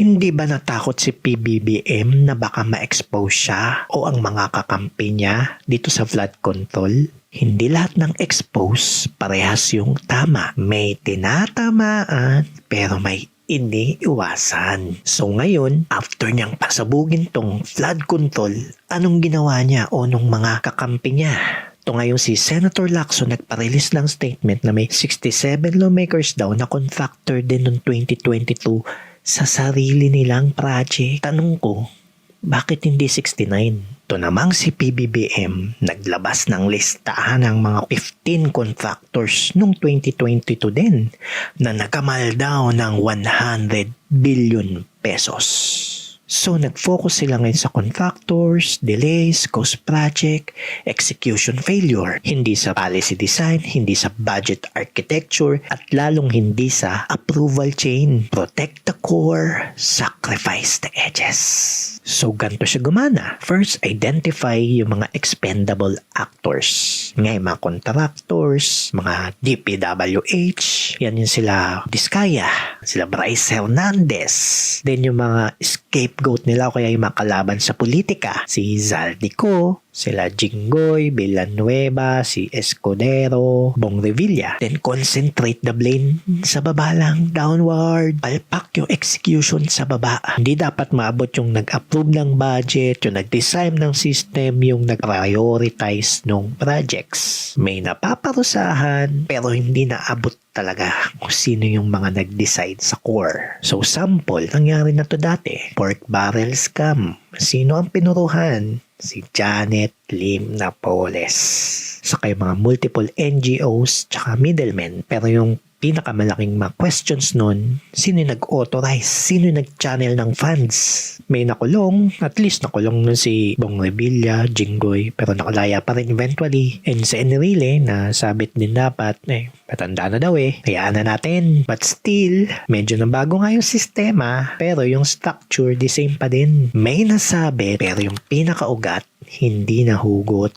Hindi ba natakot si PBBM na baka ma-expose siya o ang mga kakampi niya dito sa flood control? Hindi lahat ng expose parehas yung tama. May tinatamaan pero may iniiwasan. So ngayon, after niyang pasabugin tong flood control, anong ginawa niya o nung mga kakampi niya? Ito ngayon si Senator Lacson nagpa-release ng statement na may 67 lawmakers daw na contractor din noong 2022 sa sarili nilang project. Tanong ko, bakit hindi 69? Ito namang si PBBM naglabas ng listahan ng mga 15 contractors noong 2022 din na nakamal daw ng 100 billion pesos. So, nag-focus sila ngayon sa contractors, delays, cost project, execution failure. Hindi sa policy design, hindi sa budget architecture, at lalong hindi sa approval chain. Protect the core, sacrifice the edges. So, ganito siya gumana. First, identify yung mga expendable actors. Ngayon, mga contractors, mga DPWH, yan yung sila Diskaya, sila Bryce Hernandez. Then, yung mga scapegoat nila o kaya yung mga kalaban sa politika, si Zaldico, sila Jinggoy, Villanueva, si Escudero, Bong Revilla. Then concentrate the blame sa baba lang, downward. Palpak yung execution sa baba. Hindi dapat maabot yung nag-approve ng budget, yung nag-design ng system, yung nag-prioritize ng projects. May napaparusahan pero hindi naabot talaga kung sino yung mga nag-decide sa core. So sample, nangyari na to dati. Pork barrel scam. Sino ang pinuruhan? Si Janet Lim Napoles. Saka yung mga multiple NGOs tsaka middlemen. Pero yung pinakamalaking mga questions nun, sino yung nag-authorize? Sino yung nag-channel ng funds? May nakulong, at least nakulong nun si Bong Revilla, Jinggoy, pero nakalaya pa rin eventually. And si Enrile, na sabit din dapat, patanda na daw hayaan na natin. But still, medyo nabago nga yung sistema, pero yung structure, the same pa din. May nasabit, pero yung pinakaugat, hindi nahugot.